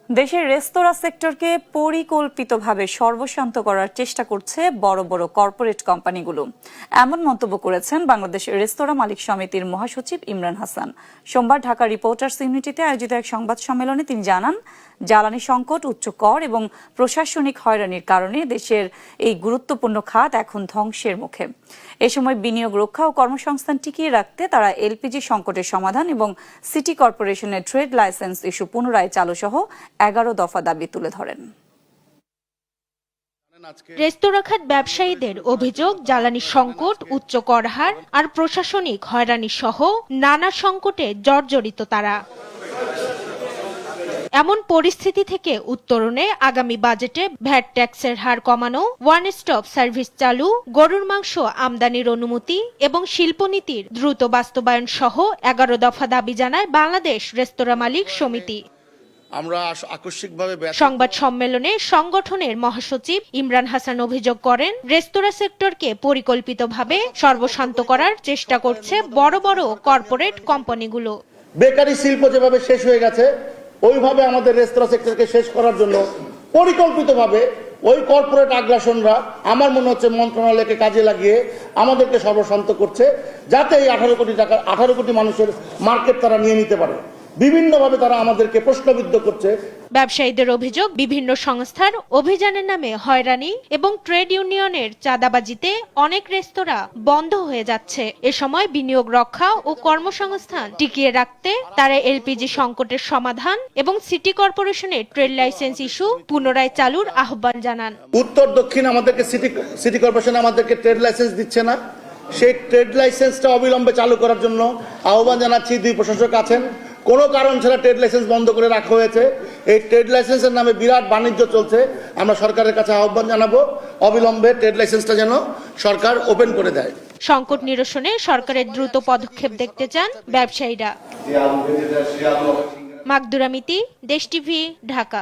দেশের রেস্তোরাঁ সেক্টরকে পরিকল্পিতভাবে সর্বশান্ত করার চেষ্টা করছে বড় বড় কর্পোরেট কোম্পানিগুলো। এমন মন্তব্য করেছেন বাংলাদেশ রেস্তোরাঁ মালিক সমিতির মহাসচিব ইমরান হাসান। সোমবার ঢাকা রিপোর্টার্স ইউনিটিতে আয়োজিত এক সংবাদ সম্মেলনে তিনি জানান, জ্বালানি সংকট, উচ্চ কর এবং প্রশাসনিক হয়রানির কারণে দেশের এই গুরুত্বপূর্ণ খাত এখন ধ্বংসের মুখে। এ সময় বিনিয়োগ রক্ষা ও কর্মসংস্থান টিকিয়ে রাখতে তারা এলপিজি সংকটের সমাধান এবং সিটি কর্পোরেশনের ট্রেড লাইসেন্স ইস্যু পুনরায় চালু সহ 11 দফা দাবি তুলে ধরেন। রেস্তোরাঁ খাত ব্যবসায়ীদের অভিযোগ, জ্বালানি সংকট, উচ্চ কর হার আর প্রশাসনিক হয়রানি সহ নানা সংকটে জর্জরিত তারা। এমন পরিস্থিতি থেকে উত্তরণে আগামী বাজেটে ভ্যাট ট্যাক্সের হার কমানো, ওয়ান স্টপ সার্ভিস চালু, গরুর মাংস আমদানির অনুমতি এবং শিল্পনীতির দ্রুত বাস্তবায়ন সহ 11 দফা দাবি জানায় বাংলাদেশ রেস্তোরাঁ মালিক সমিতি। আমরা আকস্মিকভাবে সংবাদ সম্মেলনে সংগঠনের মহাসচিব ইমরান হাসান অভিযোগ করেন, রেস্তোরাঁ সেক্টরকে পরিকল্পিতভাবে সর্বশান্ত করার চেষ্টা করছে বড় বড় কর্পোরেট কোম্পানিগুলো। বেকারি শিল্প যেভাবে শেষ হয়ে গেছে, ওইভাবে আমাদের রেস্তোরাঁ সেক্টরকে শেষ করার জন্য পরিকল্পিতভাবে ওই কর্পোরেট আগ্রাসনরা আমার মনে হচ্ছে মন্ত্রণালয়কে কাজে লাগিয়ে আমাদেরকে সর্বশান্ত করছে, যাতে এই 18 কোটি মানুষের মার্কেট তারা নিয়ে নিতে পারে। বিভিন্নভাবে তারা আমাদেরকে প্রশ্নবিদ্ধ করছে। ব্যবসায়ীদের অভিযোগ, বিভিন্ন সংস্থার অভিযানের নামে হয়রানি এবং ট্রেড ইউনিয়নের চাঁদাবাজিতে অনেক রেস্তোরাঁ বন্ধ হয়ে যাচ্ছে। এ সময় বিনিয়োগ রক্ষা ও কর্মসংস্থান টিকিয়ে রাখতে তারা এলপিজি সংকটের সমাধান এবং সিটি কর্পোরেশনের ট্রেড লাইসেন্স ইস্যু পুনরায় চালুর আহ্বান জানান। উত্তর দক্ষিণ আমাদেরকে সিটি কর্পোরেশন আমাদেরকে ট্রেড লাইসেন্স দিচ্ছে না, সেই ট্রেড লাইসেন্সটা অবিলম্বে চালু করার জন্য আহ্বান জানাচ্ছি। দুই প্রশাসক আছেন, কোনো কারণ ছাড়া ট্রেড লাইসেন্স বন্ধ করে রাখা হয়েছে। এই ট্রেড লাইসেন্সের নামে বিরাট বাণিজ্য চলছে। আমরা সরকারের কাছে আহ্বান জানাবো, অবিলম্বে ট্রেড লাইসেন্সটা যেন সরকার ওপেন করে দেয়। সংকট নিরসনে সরকারের দ্রুত পদক্ষেপ দেখতে চান ব্যবসায়ীরা। মাকদুরা মিতি, দেশ টিভি, ঢাকা।